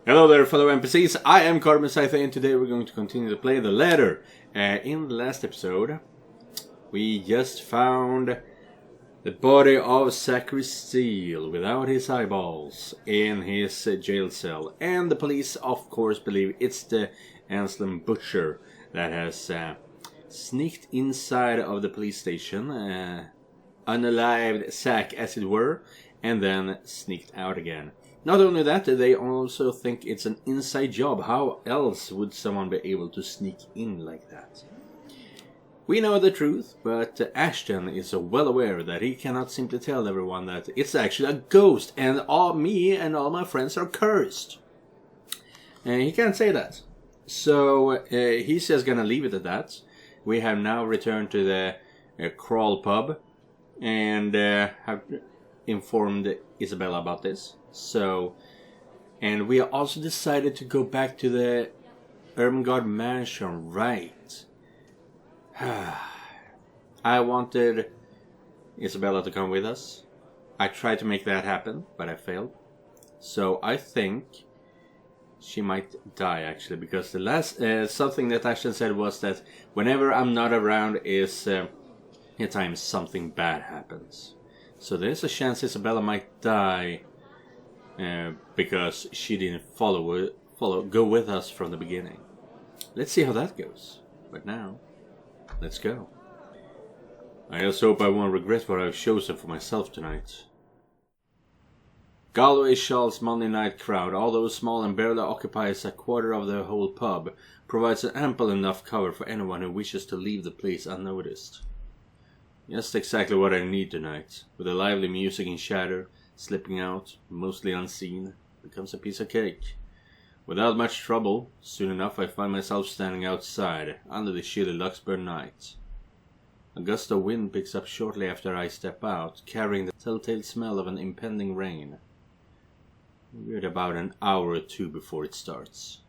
Hello there, fellow NPCs. I am Scythe, and today we're going to continue to play the ladder. In the last episode, we just found the body of Zachary Steele without his eyeballs in his jail cell. And the police, of course, believe it's the Anselm Butcher that has sneaked inside of the police station, unalived Zach as it were, and then sneaked out again. Not only that, they also think it's an inside job. How else would someone be able to sneak in like that? We know the truth, but Ashton is well aware that he cannot simply tell everyone that it's actually a ghost and me and all my friends are cursed. And he can't say that. So he's just gonna leave it at that. We have now returned to the Crawl Pub and have informed Isabella about this. So, and we also decided to go back to the Ermengard mansion, right? I wanted Isabella to come with us. I tried to make that happen, but I failed. So I think she might die actually, because the last something that Ashton said was that whenever I'm not around is at times something bad happens. So there's a chance Isabella might die. Because she didn't go with us from the beginning. Let's see how that goes. But now, let's go. I just hope I won't regret what I've chosen for myself tonight. Galway Shaw's Monday night crowd, although small and barely occupies a quarter of the whole pub, provides an ample enough cover for anyone who wishes to leave the place unnoticed. Just exactly what I need tonight, with the lively music and chatter. Slipping out, mostly unseen, becomes a piece of cake. Without much trouble, soon enough I find myself standing outside, under the chilly Luxburn night. A gust of wind picks up shortly after I step out, carrying the telltale smell of an impending rain. We're at about an hour or two before it starts.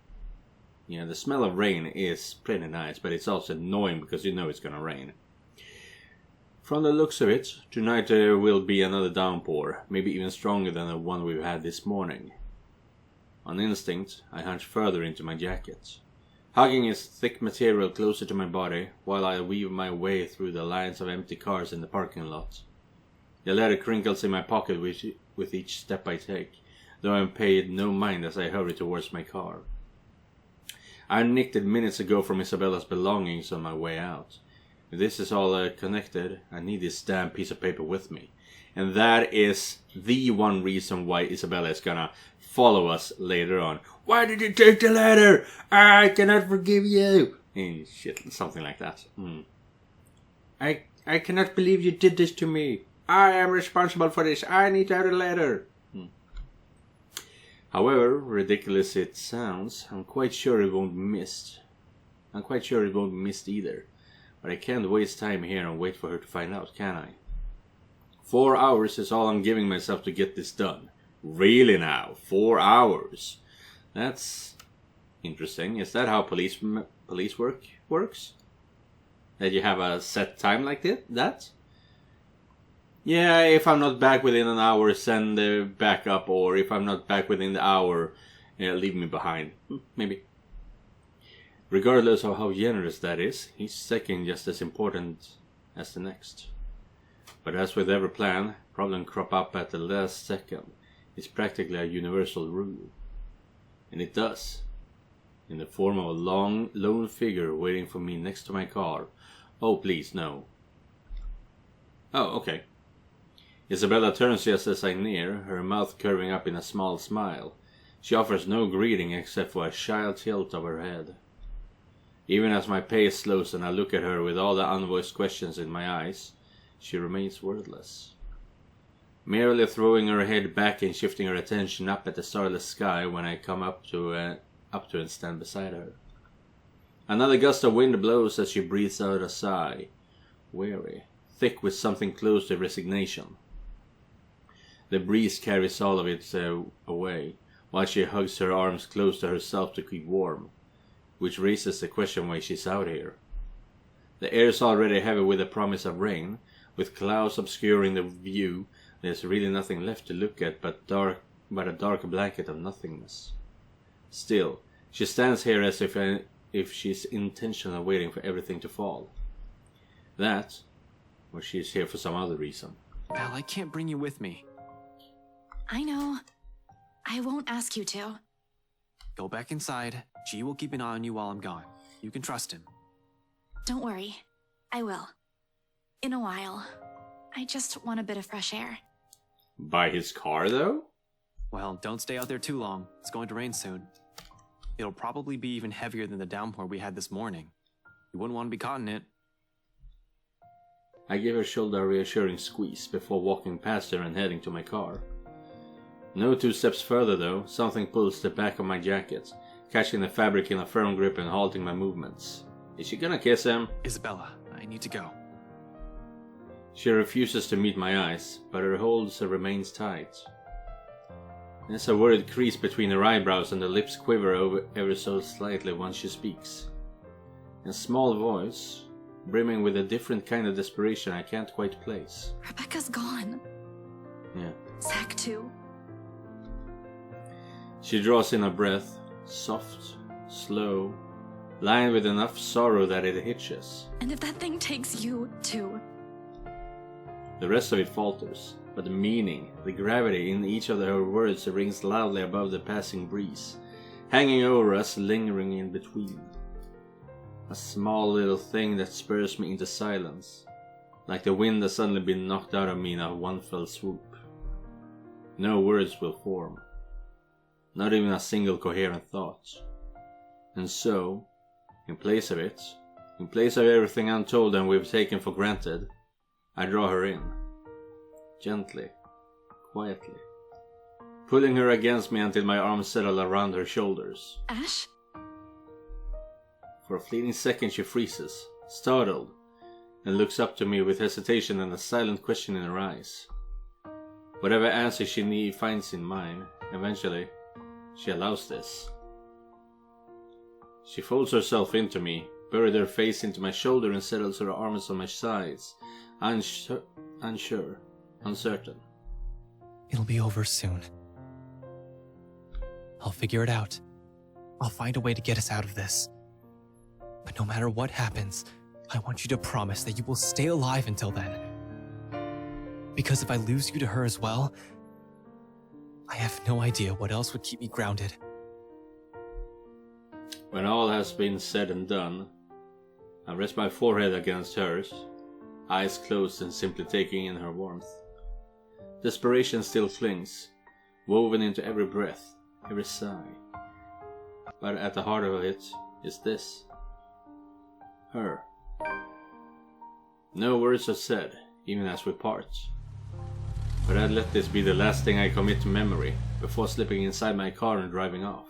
Yeah, the smell of rain is pretty nice, but it's also annoying because you know it's gonna rain. From the looks of it, tonight there will be another downpour, maybe even stronger than the one we've had this morning. On instinct, I hunch further into my jacket, hugging its thick material closer to my body while I weave my way through the lines of empty cars in the parking lot. The leather crinkles in my pocket with each step I take, though I'm paid no mind as I hurry towards my car. I nicked it minutes ago from Isabella's belongings on my way out. If this is all connected, I need this damn piece of paper with me. And that is the one reason why Isabella is gonna follow us later on. Why did you take the ladder? I cannot forgive you. And shit, something like that. I cannot believe you did this to me. I am responsible for this. I need to have the ladder. However ridiculous it sounds, I'm quite sure it won't be missed. I'm quite sure it won't be missed either. But I can't waste time here and wait for her to find out, can I? 4 hours is all I'm giving myself to get this done. Really now? 4 hours? That's interesting. Is that how police work works? That you have a set time like that? Yeah, if I'm not back within an hour, send the backup, or if I'm not back within the hour, leave me behind. Maybe. Regardless of how generous that is, each second just as important as the next. But as with every plan, problems crop up at the last second. It's practically a universal rule. And it does. In the form of a long, lone figure waiting for me next to my car. Oh, please, no. Oh, okay. Isabella turns just as I near, her mouth curving up in a small smile. She offers no greeting except for a shy tilt of her head. Even as my pace slows and I look at her with all the unvoiced questions in my eyes, she remains wordless. Merely throwing her head back and shifting her attention up at the starless sky when I come up to and stand beside her. Another gust of wind blows as she breathes out a sigh, weary, thick with something close to resignation. The breeze carries all of it away, while she hugs her arms close to herself to keep warm. Which raises the question why she's out here. The air is already heavy with the promise of rain. With clouds obscuring the view, there's really nothing left to look at but a dark blanket of nothingness. Still, she stands here as if she's intentionally waiting for everything to fall. That, or she's here for some other reason. Val, I can't bring you with me. I know. I won't ask you to. Go back inside. G will keep an eye on you while I'm gone. You can trust him. Don't worry. I will. In a while. I just want a bit of fresh air. By his car, though? Well, don't stay out there too long. It's going to rain soon. It'll probably be even heavier than the downpour we had this morning. You wouldn't want to be caught in it. I give her shoulder a reassuring squeeze before walking past her and heading to my car. No 2 steps further, though, something pulls the back of my jacket, catching the fabric in a firm grip and halting my movements. Is she gonna kiss him? Isabella, I need to go. She refuses to meet my eyes, but her hold remains tight. There's a worried crease between her eyebrows and the lips quiver ever so slightly once she speaks. In a small voice, brimming with a different kind of desperation I can't quite place. Rebecca's gone. Yeah. Zach too. She draws in a breath, soft, slow, lined with enough sorrow that it hitches. And if that thing takes you too? The rest of it falters, but the meaning, the gravity in each of her words rings loudly above the passing breeze, hanging over us, lingering in between. A small little thing that spurs me into silence, like the wind has suddenly been knocked out of me in a one fell swoop. No words will form, not even a single coherent thought. And so, in place of it, in place of everything untold and we've taken for granted, I draw her in, gently, quietly, pulling her against me until my arms settle around her shoulders. Ash? For a fleeting second she freezes, startled, and looks up to me with hesitation and a silent question in her eyes. Whatever answer she finds in mine, eventually, she allows this. She folds herself into me, buried her face into my shoulder and settles her arms on my sides, unsure, uncertain. It'll be over soon. I'll figure it out. I'll find a way to get us out of this. But no matter what happens, I want you to promise that you will stay alive until then. Because if I lose you to her as well, I have no idea what else would keep me grounded. When all has been said and done, I rest my forehead against hers, eyes closed and simply taking in her warmth. Desperation still clings, woven into every breath, every sigh. But at the heart of it is this. Her. No words are said, even as we part. But I'd let this be the last thing I commit to memory, before slipping inside my car and driving off.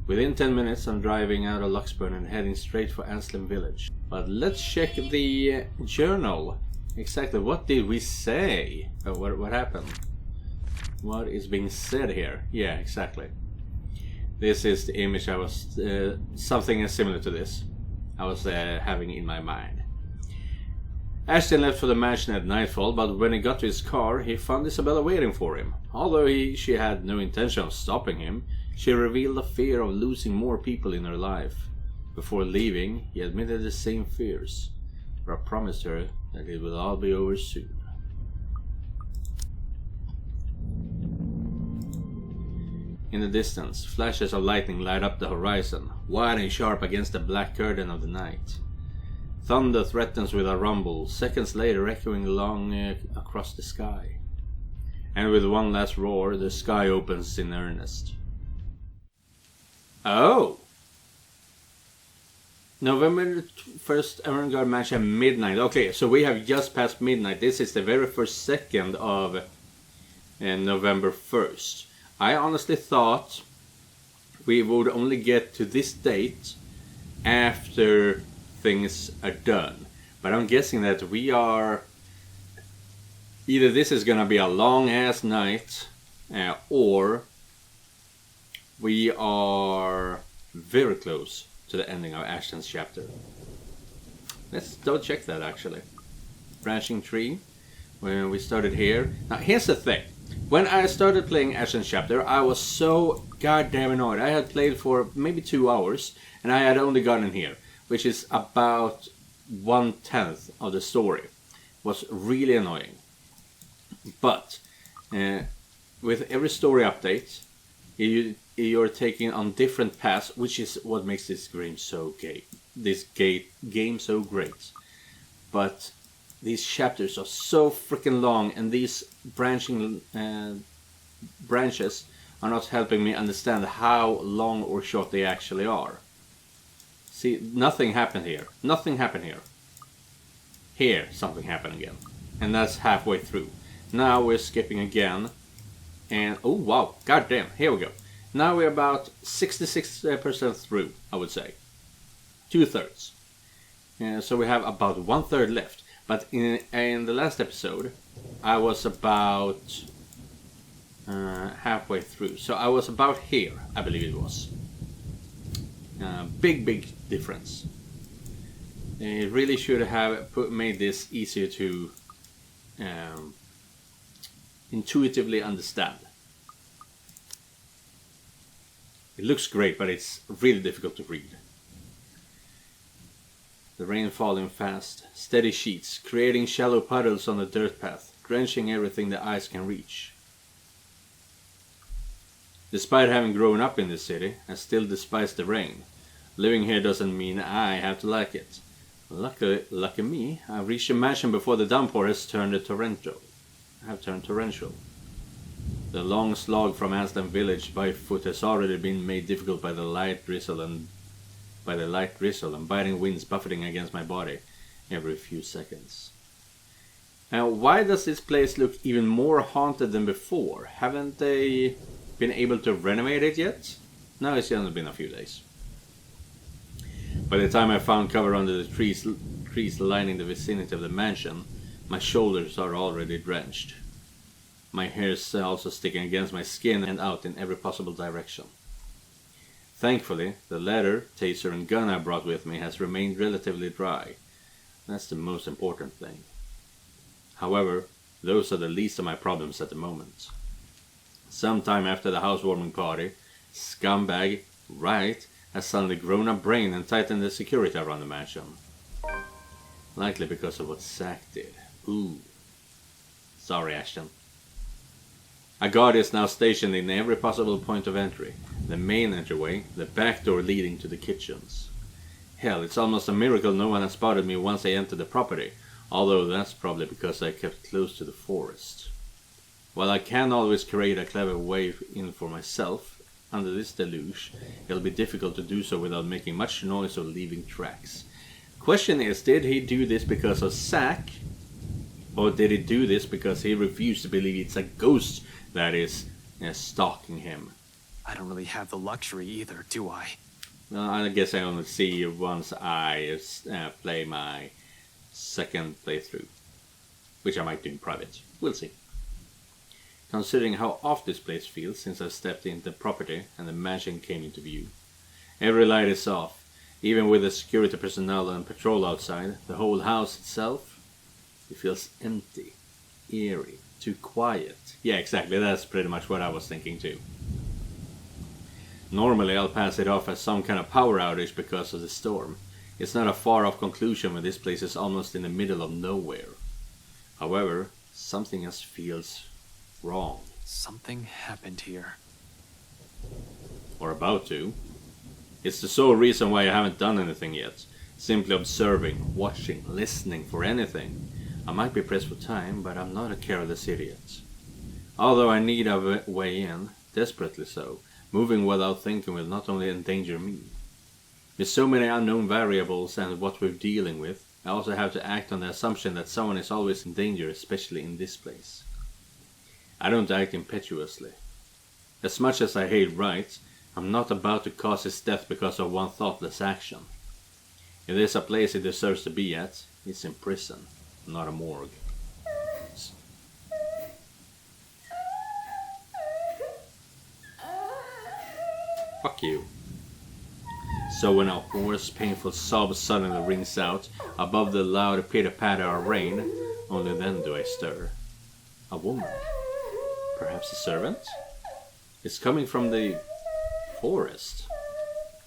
Within 10 minutes I'm driving out of Luxburn and heading straight for Anslem Village. But let's check the journal. Exactly, what did we say? What happened? What is being said here? Yeah, exactly. This is the image I was... something similar to this I was having in my mind. Ashton left for the mansion at nightfall, but when he got to his car, he found Isabella waiting for him. Although she had no intention of stopping him, she revealed a fear of losing more people in her life. Before leaving, he admitted the same fears, but I promised her that it will all be over soon. In the distance, flashes of lightning light up the horizon, wide and sharp against the black curtain of the night. Thunder threatens with a rumble, seconds later echoing along across the sky. And with one last roar, the sky opens in earnest. Oh! November 1st, Ermengard match at midnight. Okay, so we have just passed midnight. This is the very first second of November 1st. I honestly thought we would only get to this date after things are done. But I'm guessing that we are... either this is gonna be a long ass night, or we are very close to the ending of Ashton's chapter. Let's double check that actually. Branching tree. when we started here. Now, here's the thing. When I started playing Ashen's Chapter, I was so goddamn annoyed. I had played for maybe 2 hours, and I had only gotten here, which is about 1/10 of the story. It was really annoying. But with every story update, you're taking on different paths, which is what makes this game so game so great. But these chapters are so freaking long, and these branches are not helping me understand how long or short they actually are. See, nothing happened here. Nothing happened here. Here, something happened again. And that's halfway through. Now we're skipping again. And, oh wow, goddamn, here we go. Now we're about 66% through, I would say. 2/3. So we have about 1/3 left. But in the last episode, I was about halfway through. So I was about here, I believe it was. Big difference. It really should have made this easier to intuitively understand. It looks great, but it's really difficult to read. The rain falling fast, steady sheets, creating shallow puddles on the dirt path, drenching everything the eyes can reach. Despite having grown up in this city, I still despise the rain. Living here doesn't mean I have to like it. Lucky me, I've reached a mansion before the downpour has turned torrential. The long slog from Aslan village by foot has already been made difficult by the light drizzle and biting winds buffeting against my body every few seconds. Now, why does this place look even more haunted than before? Haven't they been able to renovate it yet? No, it's only been a few days. By the time I found cover under the trees lining the vicinity of the mansion, my shoulders are already drenched. My hair is also sticking against my skin and out in every possible direction. Thankfully, the leather, taser and gun I brought with me has remained relatively dry. That's the most important thing. However, those are the least of my problems at the moment. Sometime after the housewarming party, scumbag Wright has suddenly grown a brain and tightened the security around the mansion. Likely because of what Zack did. Ooh. Sorry, Ashton. A guard is now stationed in every possible point of entry. The main entryway, the back door leading to the kitchens. Hell, it's almost a miracle no one has spotted me once I entered the property, although that's probably because I kept close to the forest. While I can always create a clever way in for myself, under this deluge, it'll be difficult to do so without making much noise or leaving tracks. Question is, did he do this because of Zack? Or did he do this because he refused to believe it's a ghost that is stalking him? I don't really have the luxury either, do I? Well, I guess I only see once I play my second playthrough, which I might do in private. We'll see. Considering how off this place feels since I stepped into the property and the mansion came into view. Every light is off, even with the security personnel and patrol outside. The whole house itself, it feels empty, eerie, too quiet. Yeah, exactly, that's pretty much what I was thinking too. Normally I'll pass it off as some kind of power outage because of the storm. It's not a far off conclusion when this place is almost in the middle of nowhere. However, something else feels wrong. Something happened here. Or about to. It's the sole reason why I haven't done anything yet. Simply observing, watching, listening for anything. I might be pressed for time, but I'm not a careless idiot. Although I need a way in, desperately so, moving without thinking will not only endanger me. With so many unknown variables and what we're dealing with, I also have to act on the assumption that someone is always in danger, especially in this place. I don't act impetuously. As much as I hate Wright, I'm not about to cause his death because of one thoughtless action. If there's a place he deserves to be at, it's in prison, not a morgue. Fuck you. So when a hoarse, painful sob suddenly rings out above the loud pitter-patter of rain, Only then do I stir. A woman. Perhaps a servant? It's coming from the forest.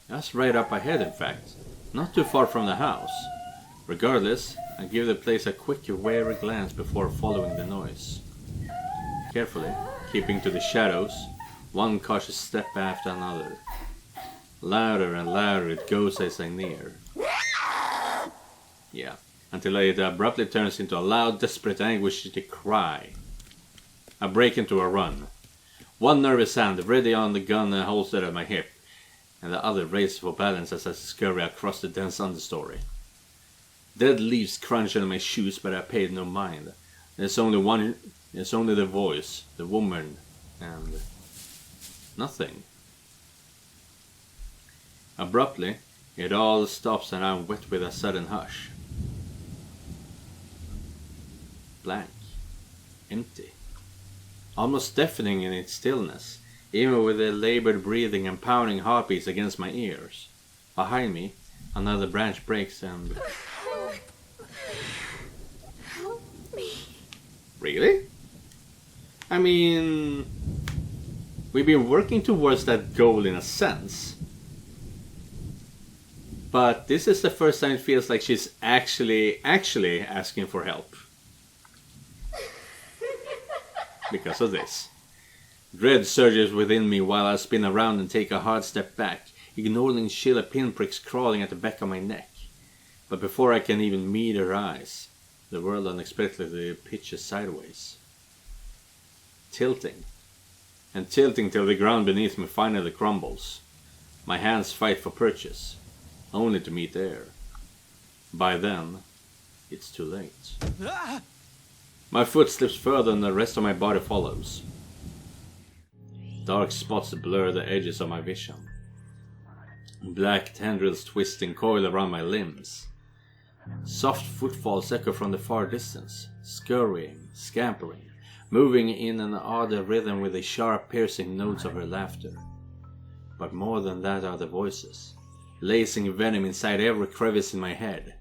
That's right up ahead, in fact. Not too far from the house. Regardless, I give the place a quick, wary glance before following the noise. Carefully, keeping to the shadows, one cautious step after another. Louder and louder it goes as I near. Yeah, until it abruptly turns into a loud, desperate, anguished cry. I break into a run. One nervous hand ready on the gun holstered at my hip, and the other raised for balance as I scurry across the dense understory. Dead leaves crunch on my shoes, but I paid no mind. There's only the voice, the woman, and nothing. Abruptly, it all stops and I'm wet with a sudden hush. Blank. Empty. Almost deafening in its stillness, even with the labored breathing and pounding heartbeats against my ears. Behind me, another branch breaks and... Help me. Really? I mean... we've been working towards that goal in a sense. But this is the first time it feels like she's actually asking for help. Because of this. Dread surges within me while I spin around and take a hard step back, ignoring chilly pinpricks crawling at the back of my neck. But before I can even meet her eyes, the world unexpectedly pitches sideways. Tilting. And tilting till the ground beneath me finally crumbles. My hands fight for purchase, only to meet air. By then, it's too late. My foot slips further and the rest of my body follows. Dark spots blur the edges of my vision. Black tendrils twist and coil around my limbs. Soft footfalls echo from the far distance, scurrying, scampering, moving in an odd rhythm with the sharp piercing notes of her laughter. But more than that are the voices, lacing venom inside every crevice in my head.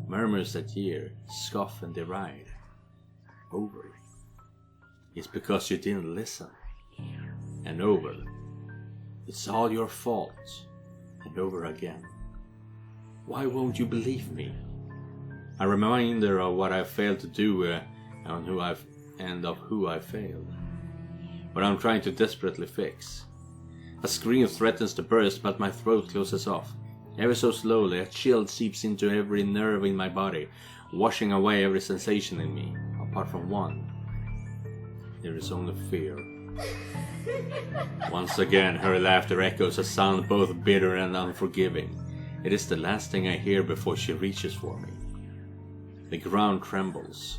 Murmurs that jeer, scoff and deride. Over. It's because you didn't listen. And over. It's all your fault. And over again. Why won't you believe me? A reminder of what I failed to do and of who I failed. What I'm trying to desperately fix. A scream threatens to burst, but my throat closes off. Ever so slowly, a chill seeps into every nerve in my body, washing away every sensation in me, apart from one. There is only fear. Once again, her laughter echoes a sound both bitter and unforgiving. It is the last thing I hear before she reaches for me. The ground trembles.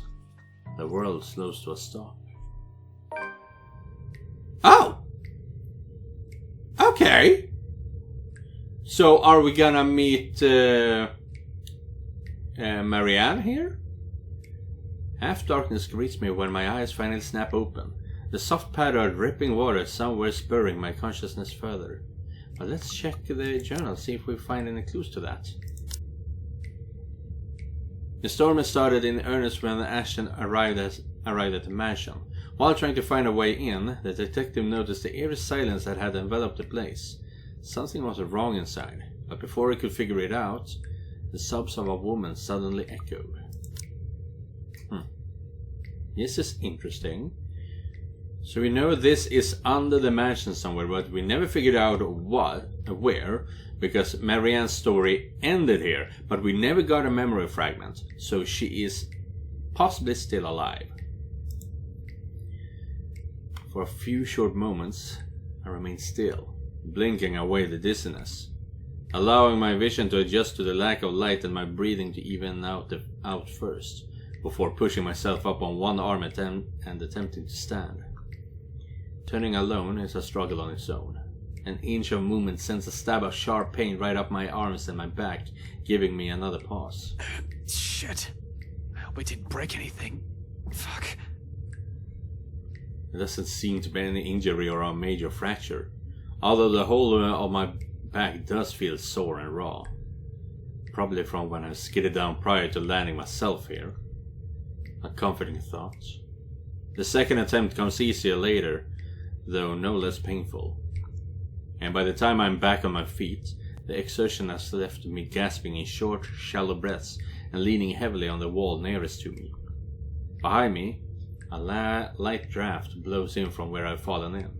The world slows to a stop. Oh! Okay! So, are we gonna meet Marianne here? Half darkness greets me when my eyes finally snap open. The soft patter of dripping water somewhere spurring my consciousness further. But let's check the journal, see if we find any clues to that. The storm had started in earnest when Ashton arrived at the mansion. While trying to find a way in, the detective noticed the eerie silence that had enveloped the place. Something was wrong inside, but before he could figure it out, the sobs of a woman suddenly echoed. This is interesting. So we know this is under the mansion somewhere, but we never figured out where, because Marianne's story ended here, but we never got a memory fragment, so she is possibly still alive. For a few short moments, I remained still, blinking away the dizziness, allowing my vision to adjust to the lack of light and my breathing to even out first, before pushing myself up on one arm and attempting to stand. Turning alone is a struggle on its own. An inch of movement sends a stab of sharp pain right up my arms and my back, giving me another pause. Shit. I hope I didn't break anything. Fuck. There doesn't seem to be any injury or a major fracture, although the whole of my back does feel sore and raw. Probably from when I skidded down prior to landing myself here. A comforting thought. The second attempt comes easier later, though no less painful. And by the time I'm back on my feet, the exertion has left me gasping in short, shallow breaths and leaning heavily on the wall nearest to me. Behind me, a light draft blows in from where I've fallen in.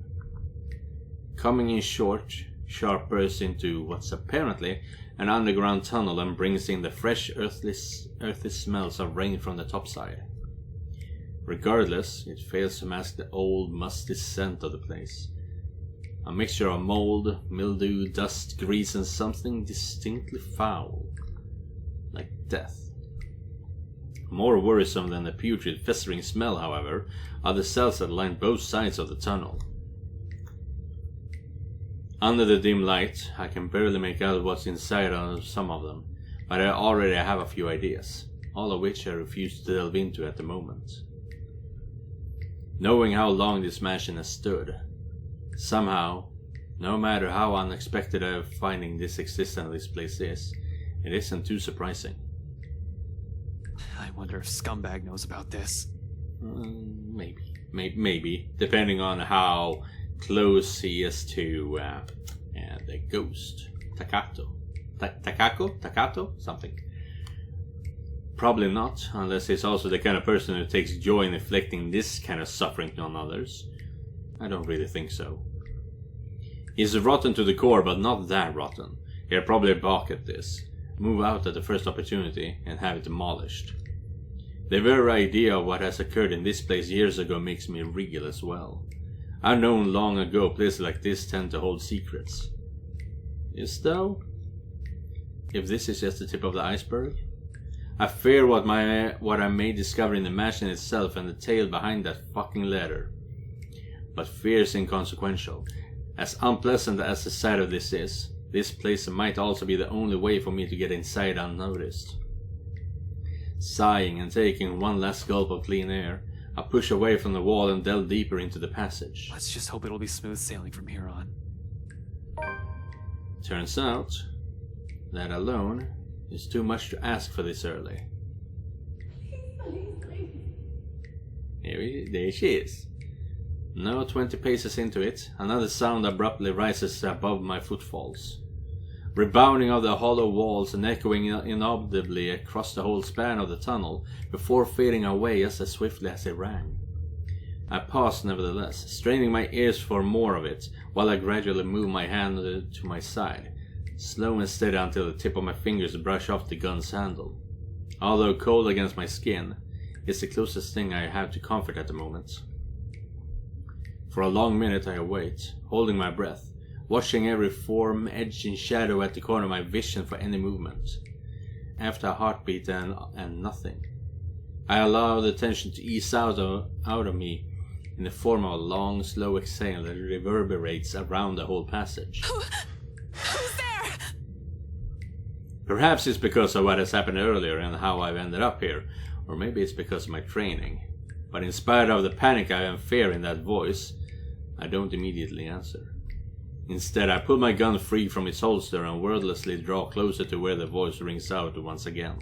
Coming in short, sharp bursts into what's apparently an underground tunnel and brings in the fresh earthy smells of rain from the topside. Regardless, it fails to mask the old, musty scent of the place. A mixture of mold, mildew, dust, grease, and something distinctly foul. Like death. More worrisome than the putrid, festering smell, however, are the cells that line both sides of the tunnel. Under the dim light, I can barely make out what's inside of some of them, but I already have a few ideas, all of which I refuse to delve into at the moment. Knowing how long this mansion has stood, somehow, no matter how unexpected I finding this existence of this place is, it isn't too surprising. I wonder if Scumbag knows about this. Maybe, depending on how close he is to the ghost. Takato? Something. Probably not, unless he's also the kind of person who takes joy in inflicting this kind of suffering on others. I don't really think so. He's rotten to the core, but not that rotten. He'll probably balk at this, move out at the first opportunity, and have it demolished. The very idea of what has occurred in this place years ago makes me reel as well. I've known long ago places like this tend to hold secrets. Is though? If this is just the tip of the iceberg? I fear what I may discover in the mansion itself and the tale behind that fucking letter. But fear is inconsequential. As unpleasant as the sight of this is, this place might also be the only way for me to get inside unnoticed. Sighing and taking one last gulp of clean air, I push away from the wall and delve deeper into the passage. Let's just hope it'll be smooth sailing from here on. Turns out, that alone is too much to ask for this early. There she is. Now 20 paces into it, another sound abruptly rises above my footfalls. Rebounding of the hollow walls and echoing inaudibly across the whole span of the tunnel, before fading away as swiftly as it rang. I paused nevertheless, straining my ears for more of it, while I gradually moved my hand to my side, slow and steady until the tip of my fingers brush off the gun's handle. Although cold against my skin, it's the closest thing I have to comfort at the moment. For a long minute I await, holding my breath, watching every form, edge and shadow at the corner of my vision for any movement. After a heartbeat and nothing, I allow the tension to ease out of me in the form of a long, slow exhale that reverberates around the whole passage. Who's there? Perhaps it's because of what has happened earlier and how I've ended up here, or maybe it's because of my training. But in spite of the panic and fear in that voice, I don't immediately answer. Instead, I pull my gun free from its holster and wordlessly draw closer to where the voice rings out once again.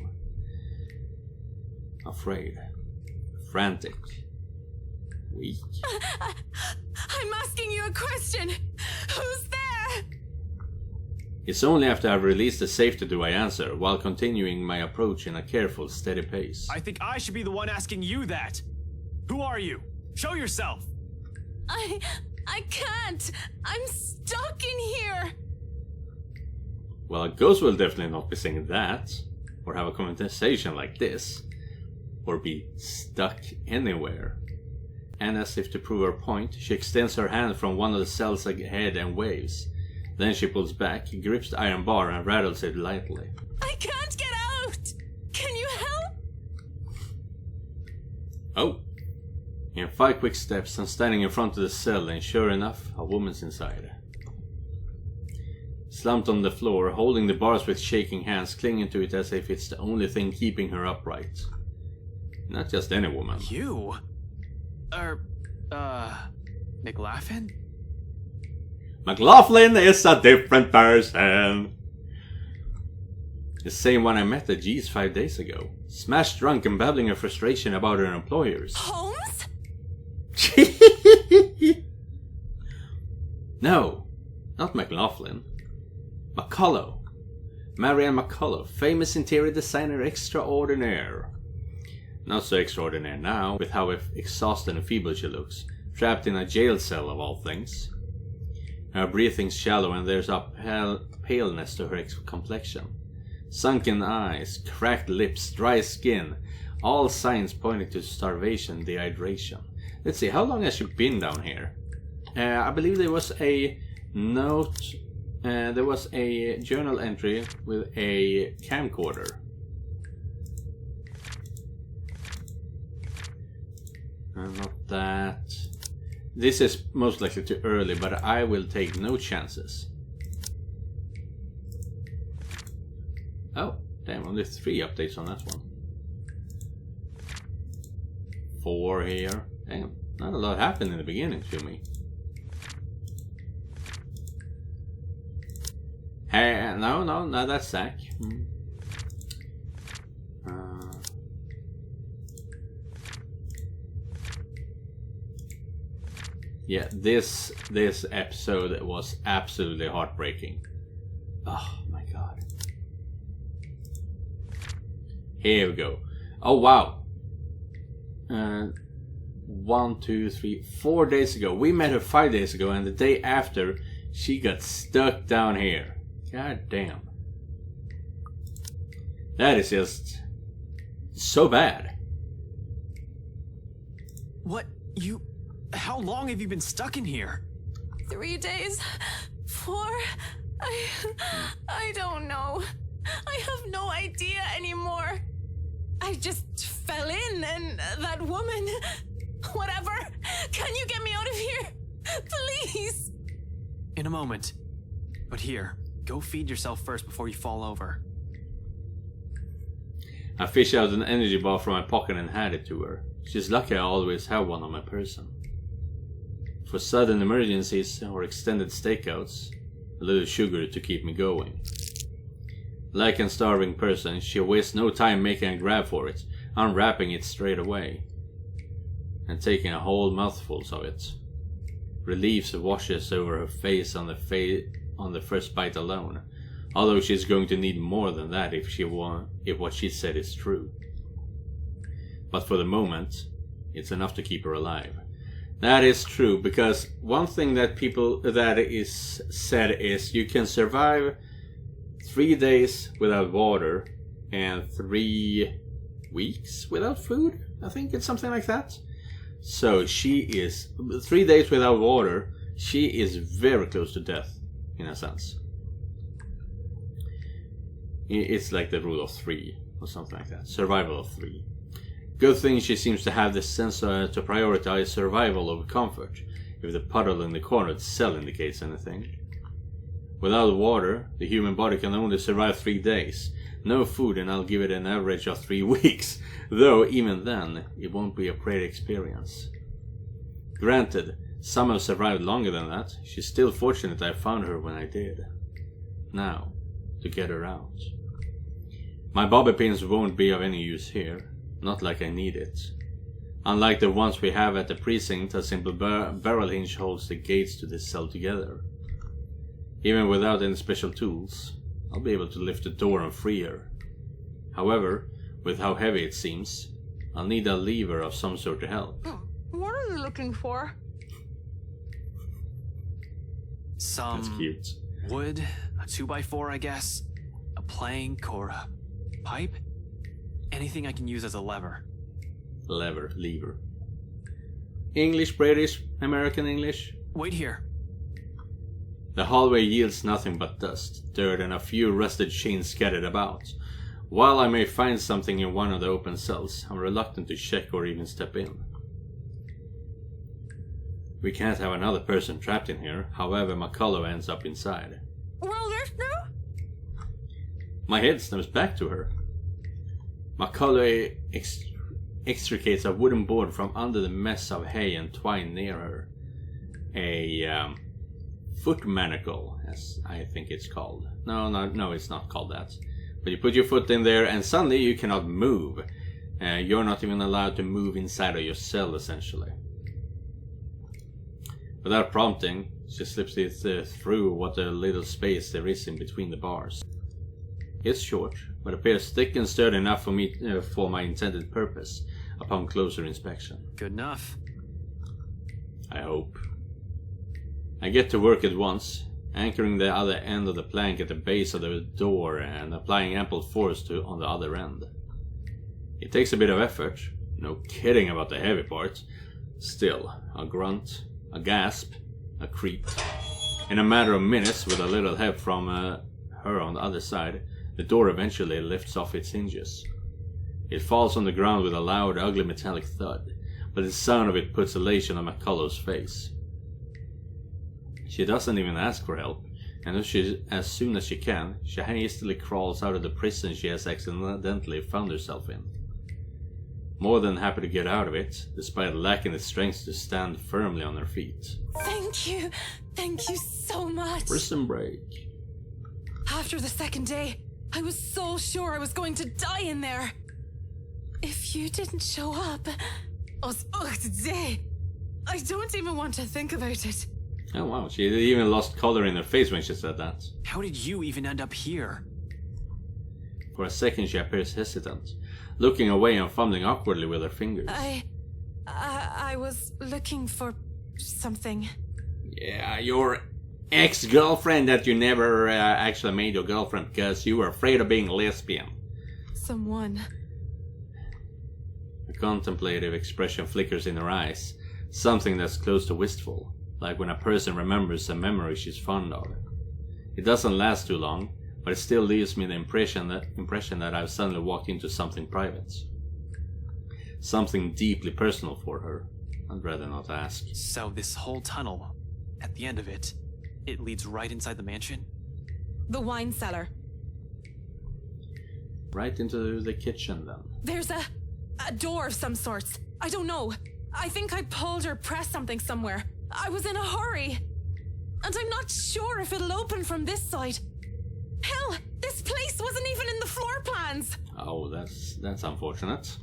Afraid. Frantic. Weak. I'm asking you a question. Who's there? It's only after I've released the safety do I answer, while continuing my approach in a careful, steady pace. I think I should be the one asking you that. Who are you? Show yourself! I can't! I'm stuck in here! Well, a ghost will definitely not be saying that, or have a conversation like this, or be stuck anywhere. And as if to prove her point, she extends her hand from one of the cells ahead and waves. Then she pulls back, grips the iron bar and rattles it lightly. I can't get out! Can you help? Oh! In 5 quick steps, I'm standing in front of the cell, and sure enough, a woman's inside. Slumped on the floor, holding the bars with shaking hands, clinging to it as if it's the only thing keeping her upright. Not just any woman. You? McLaughlin? McLaughlin is a different person. The same one I met at G's 5 days ago. Smashed drunk and babbling her frustration about her employers. Holmes? No, not McLaughlin. McCullough. Marianne McCullough, famous interior designer extraordinaire. Not so extraordinary now, with how exhausted and feeble she looks. Trapped in a jail cell of all things. Her breathing's shallow and there's a paleness to her complexion. Sunken eyes, cracked lips, dry skin. All signs pointing to starvation and dehydration. Let's see, how long has she been down here? I believe there was a note, there was a journal entry with a camcorder. Not that. This is most likely too early, but I will take no chances. Oh, damn, only 3 updates on that one. 4 here. Damn, not a lot happened in the beginning to me. Hey, no, that's Zach. Yeah, this episode was absolutely heartbreaking. Oh my god. Here we go. Oh wow. 1, 2, 3, 4 days ago. We met her 5 days ago, and the day after, she got stuck down here. God damn. That is just so bad. What? You... How long have you been stuck in here? 3 days? 4? I don't know. I have no idea anymore. I just fell in and that woman... Whatever. Can you get me out of here? Please. In a moment. But here, go feed yourself first before you fall over. I fished out an energy bar from my pocket and handed it to her. She's lucky I always have one on my person. For sudden emergencies or extended stakeouts, a little sugar to keep me going. Like a starving person, she wastes no time making a grab for it, unwrapping it straight away, and taking a whole mouthfuls of it. Relief washes over her face on the first bite alone, although she's going to need more than that if what she said is true. But for the moment, it's enough to keep her alive. That is true, because one thing that is said is you can survive 3 days without water and 3 weeks without food. I think it's something like that. So she is 3 days without water. She is very close to death, in a sense. It's like the rule of 3 or something like that. Survival of 3. Good thing she seems to have the sense to prioritize survival over comfort, if the puddle in the corner cell indicates anything. Without water, the human body can only survive 3 days. No food, and I'll give it an average of 3 weeks, though even then, it won't be a great experience. Granted, some have survived longer than that. She's still fortunate I found her when I did. Now, to get her out. My bobby pins won't be of any use here. Not like I need it. Unlike the ones we have at the precinct, a simple barrel hinge holds the gates to this cell together. Even without any special tools, I'll be able to lift the door and free her. However, with how heavy it seems, I'll need a lever of some sort to help. What are you looking for? Some That's cute. wood, a 2x4 I guess, a plank or a pipe. Anything I can use as a lever. Lever. English, British, American English? Wait here. The hallway yields nothing but dust, dirt, and a few rusted chains scattered about. While I may find something in one of the open cells, I'm reluctant to check or even step in. We can't have another person trapped in here, however McCullough ends up inside. Well, there's no... My head snaps back to her. McCullough extricates a wooden board from under the mess of hay and twine near her. A foot manacle, as I think it's called. No, it's not called that. But you put your foot in there and suddenly you cannot move. You're not even allowed to move inside of your cell, essentially. Without prompting, she slips it through what a little space there is in between the bars. It's short, but appears thick and sturdy enough for me for my intended purpose upon closer inspection. Good enough. I hope. I get to work at once, anchoring the other end of the plank at the base of the door and applying ample force on the other end. It takes a bit of effort, no kidding about the heavy part. Still, a grunt, a gasp, a creep. In a matter of minutes, with a little help from her on the other side, the door eventually lifts off its hinges. It falls on the ground with a loud, ugly metallic thud, but the sound of it puts elation on McCullough's face. She doesn't even ask for help, and as soon as she can, she hastily crawls out of the prison she has accidentally found herself in. More than happy to get out of it, despite lacking the strength to stand firmly on her feet. Thank you so much. Prison break. After the second day, I was so sure I was going to die in there. If you didn't show up, today, I don't even want to think about it. Oh wow, she even lost color in her face when she said that. How did you even end up here? For a second she appears hesitant, looking away and fumbling awkwardly with her fingers. I was looking for something. Yeah, your ex-girlfriend that you never actually made your girlfriend because you were afraid of being a lesbian. Someone. A contemplative expression flickers in her eyes, something that's close to wistful, like when a person remembers a memory she's fond of. It doesn't last too long, but it still leaves me the impression that I've suddenly walked into something private. Something deeply personal for her. I'd rather not ask. So this whole tunnel, at the end of it, it leads right inside the mansion? The wine cellar. Right into the kitchen, then. There's a door of some sorts. I don't know. I think I pulled or pressed something somewhere. I was in a hurry. And I'm not sure if it'll open from this side. Hell, this place wasn't even in the floor plans. Oh, that's unfortunate.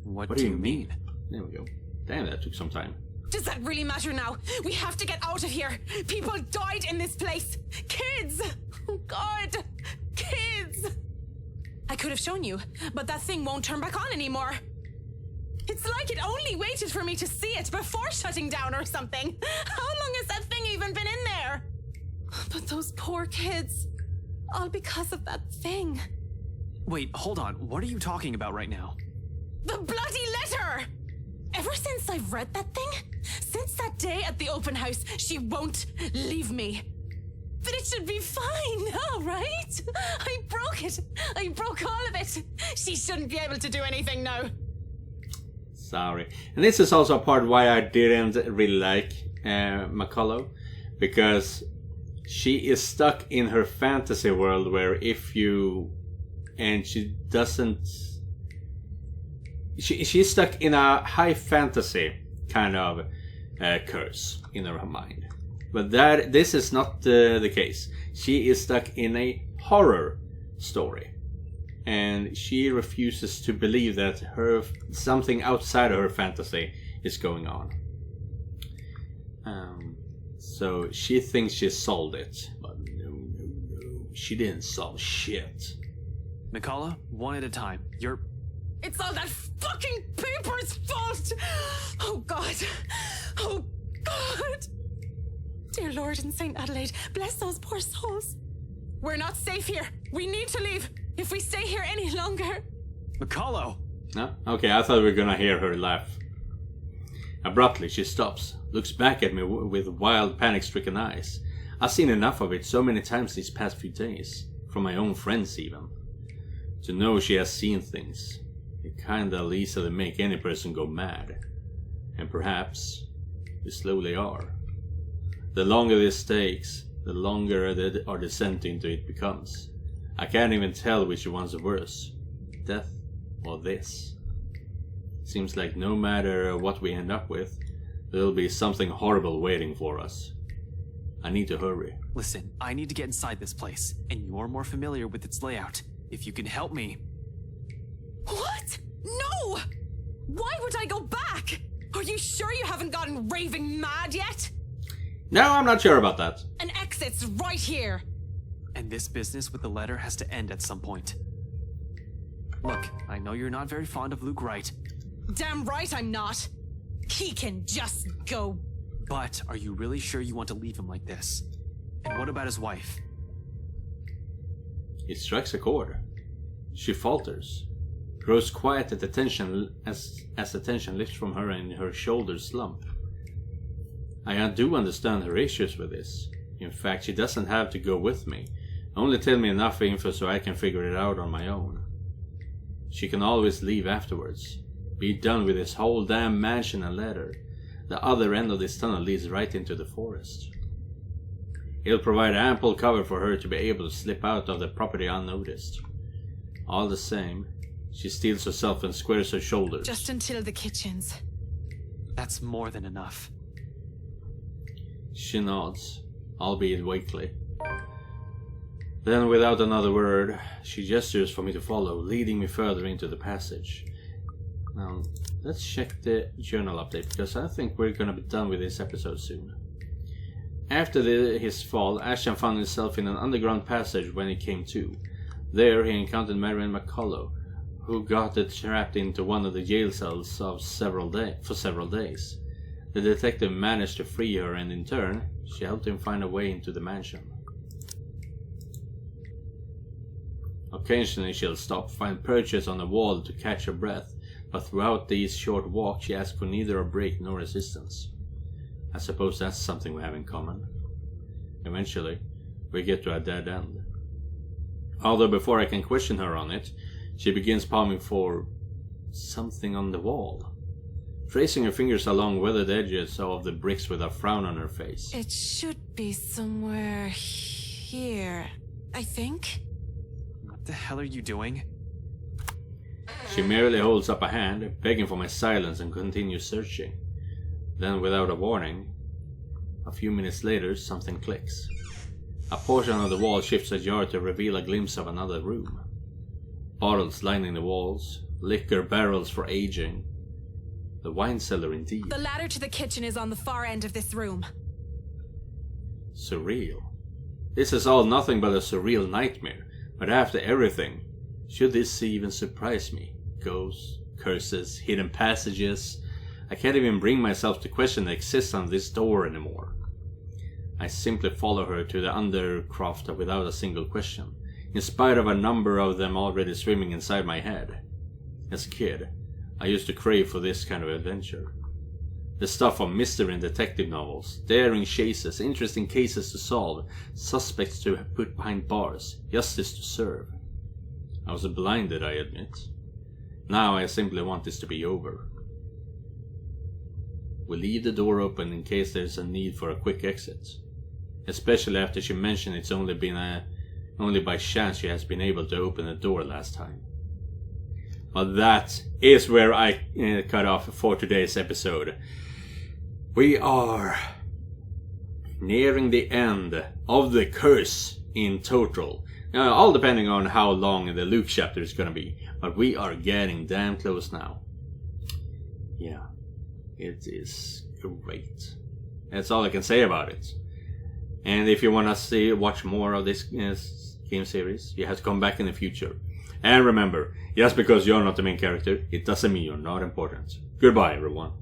What do you mean? There we go. Damn, that took some time. Does that really matter now? We have to get out of here. People died in this place. Kids! Oh God! Kids! I could have shown you, but that thing won't turn back on anymore. It's like it only waited for me to see it before shutting down or something. How long has that thing even been in there? But those poor kids. All because of that thing. Wait, hold on. What are you talking about right now? The bloody letter! Ever since I've read that thing, since that day at the open house, she won't leave me. But it should be fine now, right? I broke it. I broke all of it. She shouldn't be able to do anything now. Sorry. And this is also a part why I didn't really like McCullough, because she is stuck in her fantasy world where she's stuck in a high fantasy kind of curse in her mind. But this is not the case. She is stuck in a horror story. And she refuses to believe that something outside of her fantasy is going on. So she thinks she solved it, but no, she didn't solve shit. McCullough, one at a time. It's all that fucking paper's fault! Oh God! Oh God! Dear Lord in St. Adelaide, bless those poor souls. We're not safe here. We need to leave. If we stay here any longer... McCullough! No? Okay, I thought we were gonna hear her laugh. Abruptly, she stops, looks back at me with wild, panic-stricken eyes. I've seen enough of it so many times these past few days. From my own friends, even. To know she has seen things. It kinda easily make any person go mad. And perhaps, we slowly are. The longer this takes, the longer our descent into it becomes. I can't even tell which one's worse. Death or this. Seems like no matter what we end up with, there'll be something horrible waiting for us. I need to hurry. Listen, I need to get inside this place, and you're more familiar with its layout. If you can help me... What? No! Why would I go back? Are you sure you haven't gotten raving mad yet? No, I'm not sure about that. An exit's right here. And this business with the letter has to end at some point. Look, I know you're not very fond of Luke Wright. Damn right I'm not. He can just go. But are you really sure you want to leave him like this? And what about his wife? It strikes a chord. She falters, grows quiet at the tension as the tension lifts from her and her shoulders slump. I do understand her issues with this. In fact, she doesn't have to go with me. Only tell me enough info so I can figure it out on my own. She can always leave afterwards. Be done with this whole damn mansion and letter. The other end of this tunnel leads right into the forest. It'll provide ample cover for her to be able to slip out of the property unnoticed. All the same, she steels herself and squares her shoulders. Just until the kitchens. That's more than enough. She nods, albeit weakly. Then, without another word, she gestures for me to follow, leading me further into the passage. Now, let's check the journal update, because I think we're gonna be done with this episode soon. After his fall, Ashton found himself in an underground passage when he came to. There, he encountered Marion McCullough, who got trapped into one of the jail cells for several days. The detective managed to free her, and in turn, she helped him find a way into the mansion. Occasionally she'll stop, find perches on the wall to catch her breath, but throughout these short walks she asks for neither a break nor assistance. I suppose that's something we have in common. Eventually, we get to a dead end. Although before I can question her on it, she begins palming for something on the wall, tracing her fingers along weathered edges of the bricks with a frown on her face. It should be somewhere here, I think. What the hell are you doing? She merely holds up a hand, begging for my silence, and continues searching. Then, without a warning, a few minutes later, something clicks. A portion of the wall shifts ajar to reveal a glimpse of another room. Bottles lining the walls, liquor barrels for aging. The wine cellar indeed. The ladder to the kitchen is on the far end of this room. Surreal. This is all nothing but a surreal nightmare, but after everything, should this even surprise me? Ghosts, curses, hidden passages. I can't even bring myself to question the existence of this door anymore. I simply follow her to the undercroft without a single question, in spite of a number of them already swimming inside my head. As a kid, I used to crave for this kind of adventure. The stuff of mystery and detective novels, daring chases, interesting cases to solve, suspects to put behind bars, justice to serve. I was blinded, I admit. Now I simply want this to be over. We leave the door open in case there's a need for a quick exit. Especially after she mentioned it's only by chance she has been able to open the door last time. But that is where I cut off for today's episode. We are nearing the end of the curse in total. All depending on how long the Luke chapter is gonna be. But we are getting damn close now. Yeah, it is great. That's all I can say about it. And if you want to watch more of this game series, you have to come back in the future. And remember, just because you're not the main character, it doesn't mean you're not important. Goodbye, everyone.